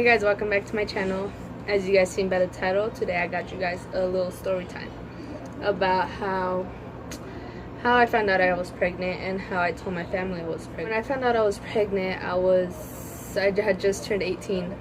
guys, welcome back to my channel. As you guys seen by the title, today I got you guys a little story time about how I found out I was pregnant and how I told my family I was pregnant. When I found out I was pregnant, I had just turned 18,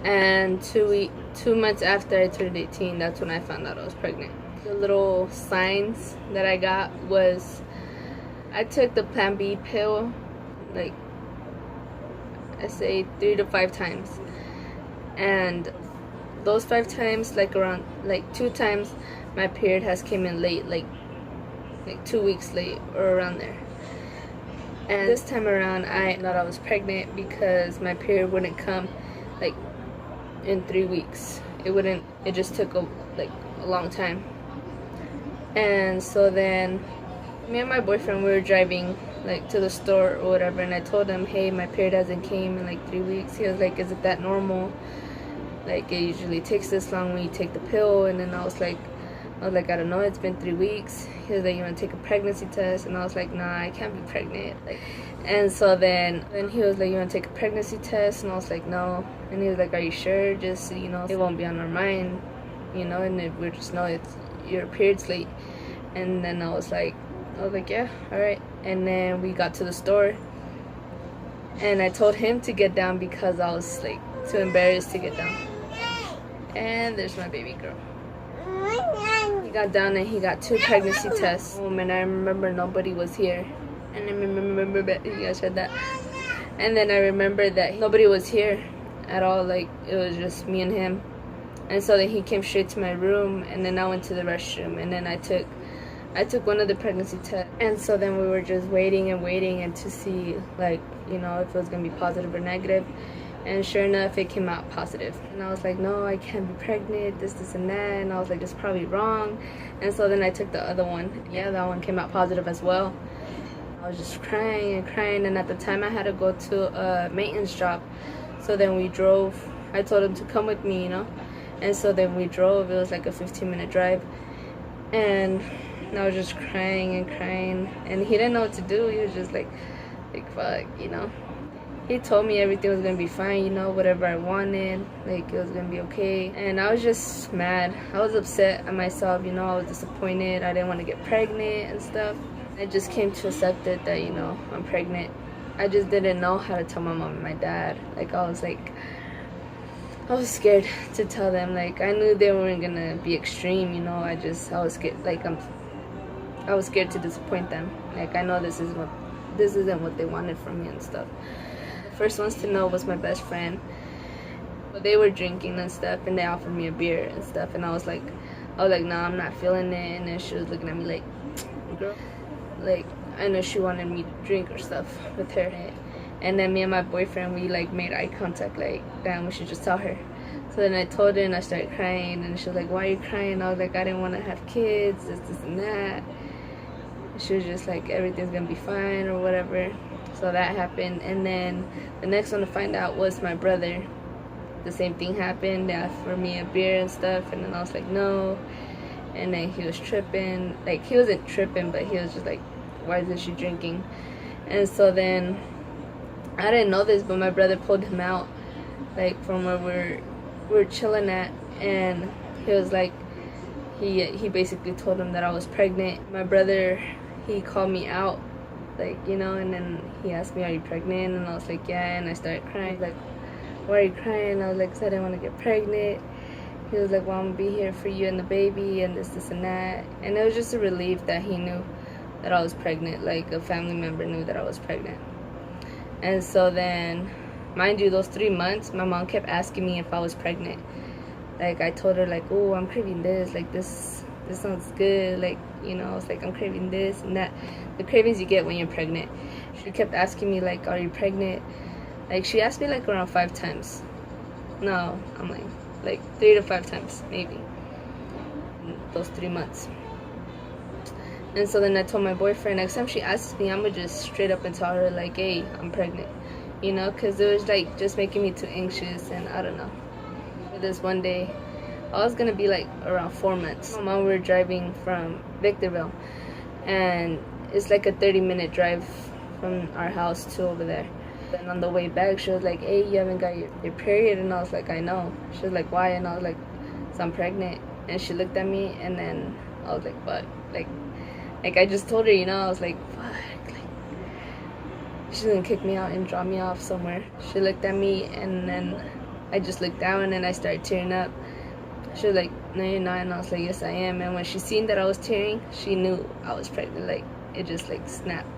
and 2 months after I turned 18, that's when I found out I was pregnant. The little signs that I got was I took the Plan B pill like I say 3 to 5 times, and those 5 times, around 2 times my period has came in late, like 2 weeks late or around there. And this time around I thought I was pregnant because my period wouldn't come like in 3 weeks. It just took a long time. And so then me and my boyfriend, we were driving to the store or whatever, and I told him, hey, my period hasn't came in 3 weeks. He was like, is it that normal? It usually takes this long when you take the pill. And then I was like, I don't know, it's been 3 weeks. He was like, you want to take a pregnancy test? And I was like, nah, I can't be pregnant. And so then he was like, you want to take a pregnancy test? And I was like, no. And he was like, are you sure? Just, it won't be on our mind, and we'll just know it's your period's late. And then I was like, yeah, all right. And then we got to the store, and I told him to get down because I was too embarrassed to get down. And there's my baby girl. He got down and he got 2 pregnancy tests. And I remember nobody was here. And I remember that you guys said that. And then I remember that nobody was here at all. It was just me and him. And so then he came straight to my room, and then I went to the restroom, and then I took one of the pregnancy tests. And so then we were just waiting and to see if it was gonna be positive or negative. And sure enough, it came out positive. And I was like, no, I can't be pregnant, this and that. And I was like, that's probably wrong. And so then I took the other one. Yeah, that one came out positive as well. I was just crying, and at the time I had to go to a maintenance job. So then we drove. I told him to come with me, And so then we drove. It was like a 15-minute drive. And I was just crying, and he didn't know what to do. He was just like fuck, He told me everything was gonna be fine, whatever I wanted, it was gonna be okay. And I was just mad. I was upset at myself, I was disappointed. I didn't want to get pregnant and stuff. I just came to accept it that, I'm pregnant. I just didn't know how to tell my mom and my dad. I was scared to tell them. I knew they weren't gonna be extreme, I was scared. I was scared to disappoint them. I know this isn't what they wanted from me and stuff. The first ones to know was my best friend. But they were drinking and stuff, and they offered me a beer and stuff, and I was like, no, I'm not feeling it. And then she was looking at me like, girl, I know she wanted me to drink or stuff with her. And then me and my boyfriend, we made eye contact, damn, we should just tell her. So then I told her, and I started crying, and she was like, why are you crying? I was like, I didn't want to have kids, this and that. She was just like, everything's gonna be fine or whatever. So that happened. And then the next one to find out was my brother. The same thing happened. They offered me a beer and stuff, and then I was like, no. And then he was tripping. He wasn't tripping, but he was just like, why isn't she drinking? And so then I didn't know this, but my brother pulled him out from where we're chilling at, and he was like, he basically told him that I was pregnant. My brother, he called me out, and then he asked me, are you pregnant? And I was like, yeah. And I started crying, why are you crying? I was like, 'cause I didn't want to get pregnant. He was like, well, I'm gonna be here for you and the baby and this and that. And it was just a relief that he knew that I was pregnant, a family member knew that I was pregnant. And so then, mind you, those 3 months, my mom kept asking me if I was pregnant. I told her, oh, I'm craving this, this sounds good, I was like, I'm craving this and that. The cravings you get when you're pregnant. She kept asking me, are you pregnant? She asked me, around 5 times. No, I'm 3 to 5 times, maybe, in those 3 months. And so then I told my boyfriend, next time she asks me, I'm gonna just straight up and tell her, hey, I'm pregnant. Because it was, just making me too anxious, and I don't know. This one day, I was gonna be around 4 months. My mom, we were driving from Victorville, and it's a 30-minute drive from our house to over there. Then on the way back, she was like, hey, you haven't got your period. And I was like, I know. She was like, why? And I was like, so I'm pregnant. And she looked at me, and then I was like, fuck. Like I just told her, you know, I was like, fuck. Like, she's gonna kick me out and drop me off somewhere. She looked at me, and then I just looked down, and I started tearing up. She was like, no, you're not. And I was like, yes, I am. And when she seen that I was tearing, she knew I was pregnant. Like, it just, like, snapped.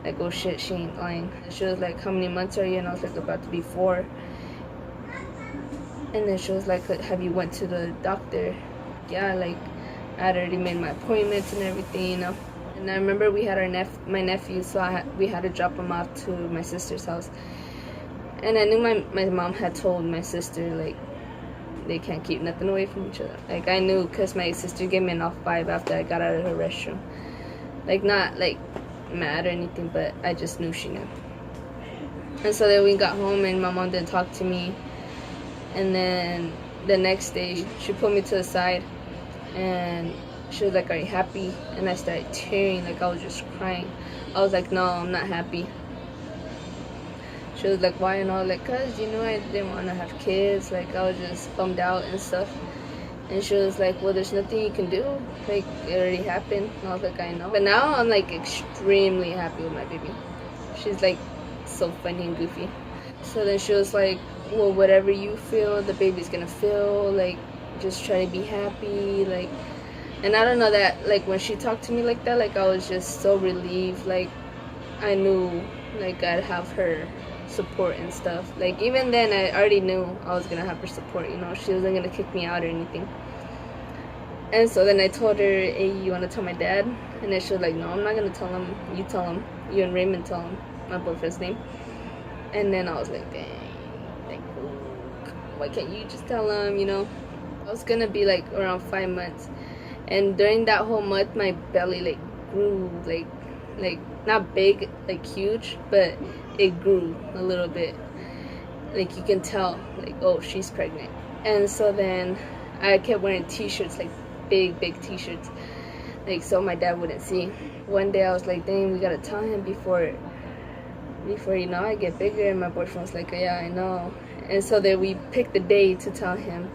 Like, oh, shit, she ain't lying. She was like, how many months are you? And I was like, about to be 4. And then she was like, have you went to the doctor? Yeah, like, I had already made my appointments and everything, you know. And I remember we had my nephew, so we had to drop him off to my sister's house. And I knew my mom had told my sister, like, they can't keep nothing away from each other. Like, I knew because my sister gave me an off vibe after I got out of her restroom. Like, not, like, mad or anything, but I just knew she knew. And so then we got home, and my mom didn't talk to me. And then the next day, she put me to the side, and she was like, are you happy? And I started tearing, like I was just crying. I was like, no, I'm not happy. She was like, why? And I was like, cause, you know, I didn't want to have kids. Like, I was just bummed out and stuff. And she was like, well, there's nothing you can do. Like, it already happened. And I was like, I know. But now I'm, like, extremely happy with my baby. She's, like, so funny and goofy. So then she was like, well, whatever you feel, the baby's gonna feel. Like, just try to be happy. Like, and I don't know that, like, when she talked to me like that, like, I was just so relieved. Like, I knew, like, I'd have her support and stuff. Like, even then, I already knew I was gonna have her support, you know. She wasn't gonna kick me out or anything. And so then I told her, hey, you want to tell my dad? And then she was like, no, I'm not gonna tell him. You tell him. You and Raymond tell him my boyfriend's name. And then I was like, dang, like, why can't you just tell him, you know? I was gonna be like around 5 months, and during that whole month my belly like grew, like not big, like huge, but it grew a little bit. Like, you can tell, like, oh, she's pregnant. And so then I kept wearing t-shirts, like big t-shirts, like, so my dad wouldn't see. One day I was like, dang, we gotta tell him before you know I get bigger. And my boyfriend was like, yeah, I know. And so then we picked the day to tell him,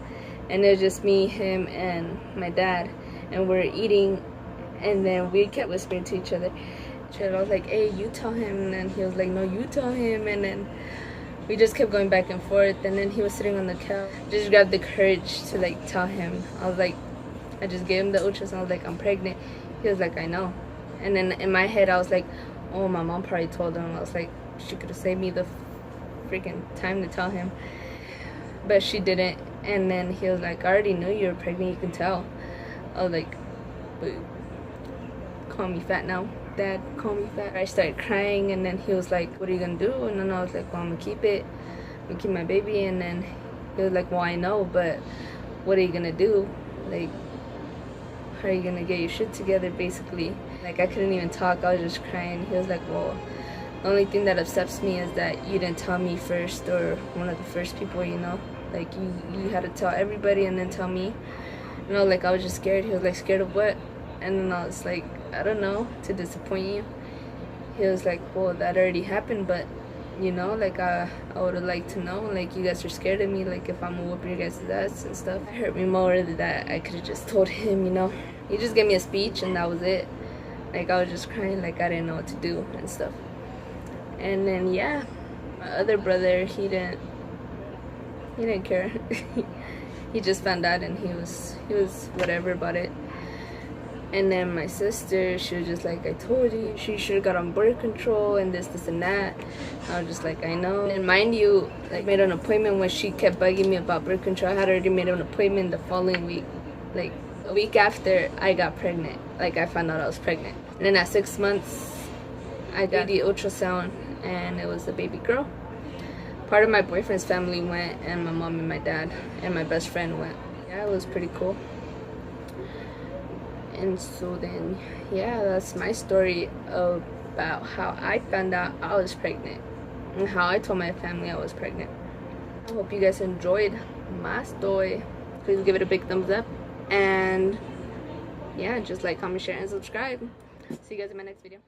and it was just me, him, and my dad, and we're eating, and then we kept whispering to each other. And I was like, hey, you tell him. And then he was like, no, you tell him. And then we just kept going back and forth. And then he was sitting on the couch. Just grabbed the courage to, like, tell him. I was like, I just gave him the ultrasound. I was like, I'm pregnant. He was like, I know. And then in my head I was like, oh, my mom probably told him. I was like, she could have saved me the freaking time to tell him, but she didn't. And then he was like, I already knew you were pregnant, you can tell. I was like, but call me fat now, Dad, call me fat. I started crying, and then he was like, what are you gonna do? And then I was like, well, I'm gonna keep it, I'm gonna keep my baby. And then he was like, well, I know, but what are you gonna do? Like, how are you gonna get your shit together, basically? Like, I couldn't even talk, I was just crying. He was like, well, the only thing that upsets me is that you didn't tell me first, or one of the first people, you know? Like, you had to tell everybody and then tell me. You know, like, I was just scared. He was like, scared of what? And then I was like, I don't know, to disappoint you. He was like, well, that already happened, but, you know, like, I would have liked to know. Like, you guys are scared of me, like, if I'm whooping your guys' ass and stuff. It hurt me more that I could have just told him, you know? He just gave me a speech, and that was it. Like, I was just crying, like, I didn't know what to do and stuff. And then, yeah, my other brother, he didn't care. He just found out, and he was whatever about it. And then my sister, she was just like, I told you, she should have got on birth control and this and that. I was just like, I know. And mind you, I made an appointment when she kept bugging me about birth control. I had already made an appointment the following week, like a week after I got pregnant. Like, I found out I was pregnant. And then at 6 months, I got the ultrasound, and it was a baby girl. Part of my boyfriend's family went, and my mom and my dad and my best friend went. Yeah, it was pretty cool. And so then, yeah, that's my story about how I found out I was pregnant and how I told my family I was pregnant. I hope you guys enjoyed my story. Please give it a big thumbs up, and yeah, just like, comment, share, and subscribe. See you guys in my next video.